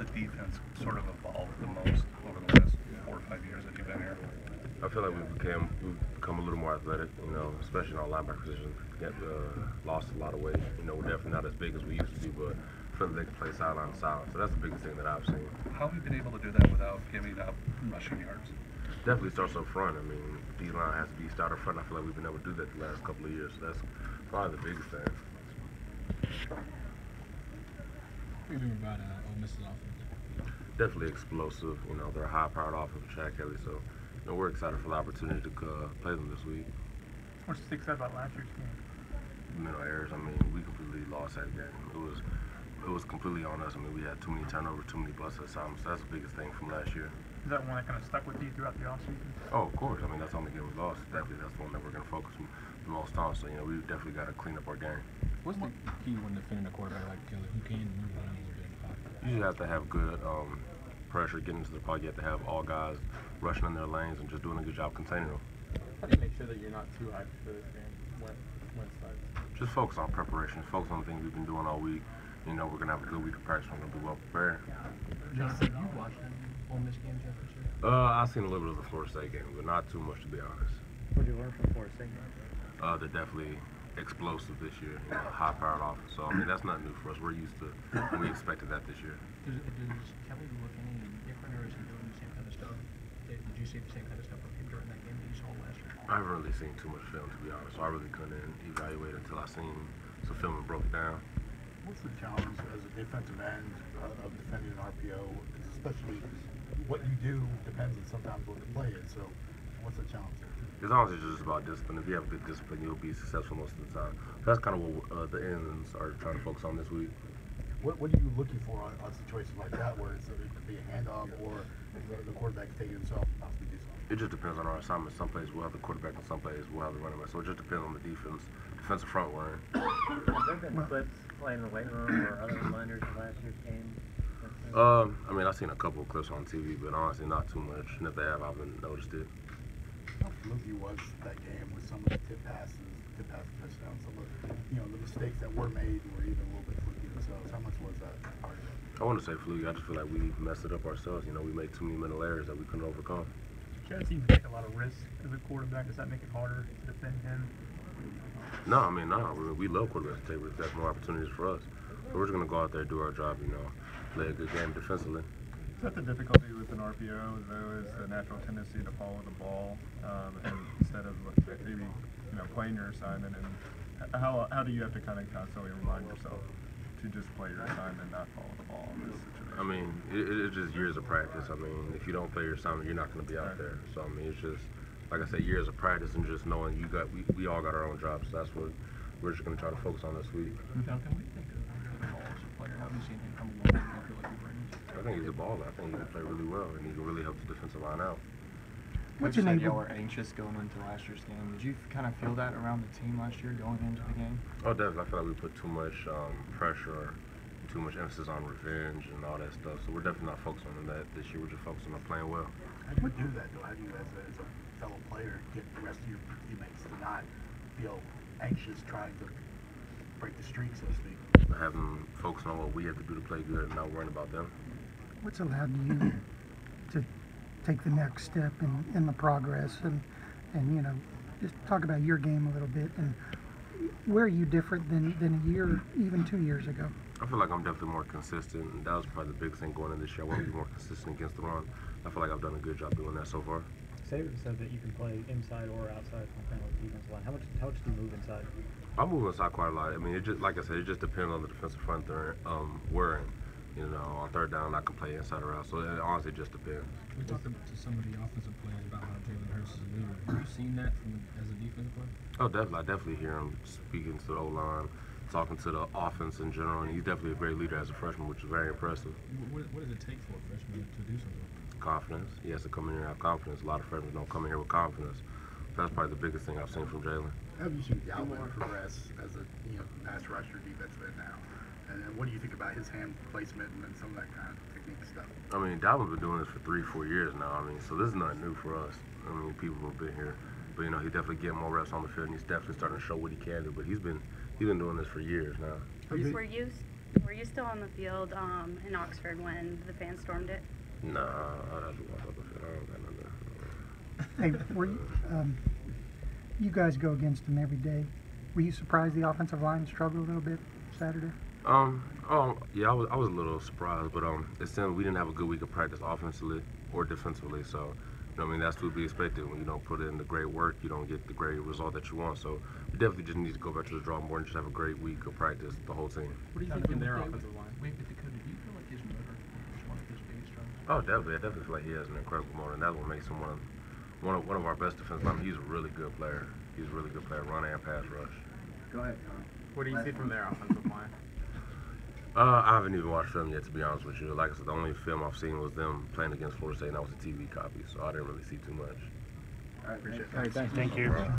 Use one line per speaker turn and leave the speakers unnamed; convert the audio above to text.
the defense sort of evolved the most over the last 4 or 5 years that you've been here?
I feel like we've become a little more athletic, especially in our linebacker position. Lost a lot of weight. We're definitely not as big as we used to be, but I feel like they can play sideline to sideline. So that's the biggest thing that I've seen.
How have you been able to do that without giving up rushing yards?
Definitely starts up front. D-line has to be started up front. I feel like we've been able to do that the last couple of years. So that's probably the biggest thing.
What do you think about Ole Miss's offense?
Definitely explosive. They're a high-powered offense with Chad Kelly. So we're excited for the opportunity to play them this week.
What's excited about last year's game?
Mental errors. We completely lost that game. It was completely on us. We had too many turnovers, too many busted assignments. That's the biggest thing from last year.
Is that one that kind of stuck with you throughout the offseason?
Oh, of course. That's the only game we lost. Definitely, that's the one that we're going to focus on the most on. So, we definitely got to clean up our game.
What's the key when defending a quarterback like Kelly, who can move around a little bit in the pocket?
You just have to have good pressure getting into the pocket. You have to have all guys rushing in their lanes and just doing a good job containing them.
How do you make sure that you're not too hyped for this game when it starts?
Just focus on preparation. Focus on the things we've been doing all week. We're going to have a good week of practice. We're going to be well prepared.
Jonathan, you watched Ole Miss games yet this year?
I've seen a little bit of the Florida State game, but not too much, to be honest.
What did you learn from Florida State?
They're definitely explosive this year. High-powered offense. So, that's not new for us. We're used to it. We expected that this year.
Does Kelly look any different, or is he doing the same kind of stuff? Did you see the same kind of stuff from him during that game that you saw last year?
I haven't really seen too much film, to be honest. So I really couldn't evaluate until I seen some film and broke it down.
What's the challenge as a defensive end of defending an RPO? Because especially what you do depends on sometimes what the play is. So what's the challenge there?
It's honestly just about discipline. If you have good discipline, you'll be successful most of the time. So that's kind of what the ends are trying to focus on this week.
What are you looking for on situations like that where it could be a handoff or the quarterback taking himself and possibly do something?
It just depends on our assignment. Some plays we'll have the quarterback, and some plays we'll have the running back. So it just depends on the defensive front we're in.
Have there been clips playing in the weight room or other reminders of last year's game?
I've seen a couple of clips on TV, but honestly not too much. And if they have, I haven't noticed it.
How fluky was that game with some of the tip passes touchdowns, some of the mistakes that were made were even a little bit fluky themselves? How much was that part of it?
I want to say fluky. I just feel like we messed it up ourselves. We made too many mental errors that we couldn't overcome.
Chad seems to take a lot of risks as a quarterback. Does that make it harder to defend him?
No, we love quarterbacks to take risks. That's more opportunities for us. So we're just going to go out there, do our job, play a good game defensively.
Is that the difficulty with an RPO, though, is the natural tendency to follow the ball, and instead of maybe playing your assignment? And how do you have to kind of constantly remind yourself to just play your assignment and not follow the ball in this situation?
It's just years of practice. If you don't play your assignment, you're not going to be out there. So it's just, like I said, years of practice and just knowing we all got our own jobs. So that's what we're just going to try to focus on this week.
Duncan, what do you think of Ball as a player? How have you seen him come along? What do you feel like he brings?
I think he's a baller. I think he can play really well, and he can really help the defensive line out.
Coach said y'all were anxious going into last year's game. Did you kind of feel that around the team last year going into the game?
Oh, definitely. I feel like we put too much pressure, too much emphasis on revenge and all that stuff. So we're definitely not focusing on that this year. We're just focusing on playing well.
How do you do that, though? How do you, as a fellow player, get the rest of your teammates to not feel anxious trying to break the streak, so to speak?
Have them focus on what we have to do to play good and not worrying about them.
What's allowed you to take the next step in the progress and just talk about your game a little bit, and where are you different than a year, even 2 years ago?
I feel like I'm definitely more consistent, and that was probably the biggest thing going into this year. I want to be more consistent against the run. I feel like I've done a good job doing that so far.
Saban said that you can play inside or outside from kind of defensive line. How much do you move inside?
I move inside quite a lot. It just, like I said, it just depends on the defensive front we're in. On third down, I can play inside or out. So it honestly just depends.
We talked to some of the offensive players about how Jalen Hurts is a leader. Have you seen that as a defensive player?
Oh, definitely. I definitely hear him speaking to the O-line, talking to the offense in general, and he's definitely a great leader as a freshman, which is very impressive.
What does it take for a freshman to do something?
Confidence. He has to come in here and have confidence. A lot of freshmen don't come in here with confidence. That's probably the biggest thing I've seen from Jalen.
How have you seen Dalvin progress as a pass rusher defensive end now? And what do you think about his hand placement and some of that kind of technique stuff?
Dalvin's been doing this for 3-4 years now. So this is not new for us. People have been here, but he's definitely getting more reps on the field, and he's definitely starting to show what he can do. But he's been doing this for years now.
Were you you still on the field in Oxford when the fans stormed it?
Nah, I'd have to walk up the field. I don't got nothing.
Hey, were you, you guys go against them every day. Were you surprised the offensive line struggled a little bit Saturday?
Yeah, I was a little surprised, but it seemed we didn't have a good week of practice offensively or defensively, so you know, I mean, that's to be expected. When you don't put in the great work, you don't get the great result that you want. So we definitely just need to go back to the drawing board and just have a great week of practice, the whole team.
What do you think from their offensive line? Wait, but Dakota, do you feel like his motor is one of his biggest struggles?
Oh, definitely. I definitely feel like he has an incredible motor, and that's what makes him one of our best defensive linemen. He's a really good player. He's a really good player, run and pass rush.
Go ahead, Connor.
What do you see from their offensive line?
I haven't even watched film yet, to be honest with you. Like I said, the only film I've seen was them playing against Florida State, and that was a TV copy, so I didn't really see too much.
All right, appreciate it.
All right, thank you.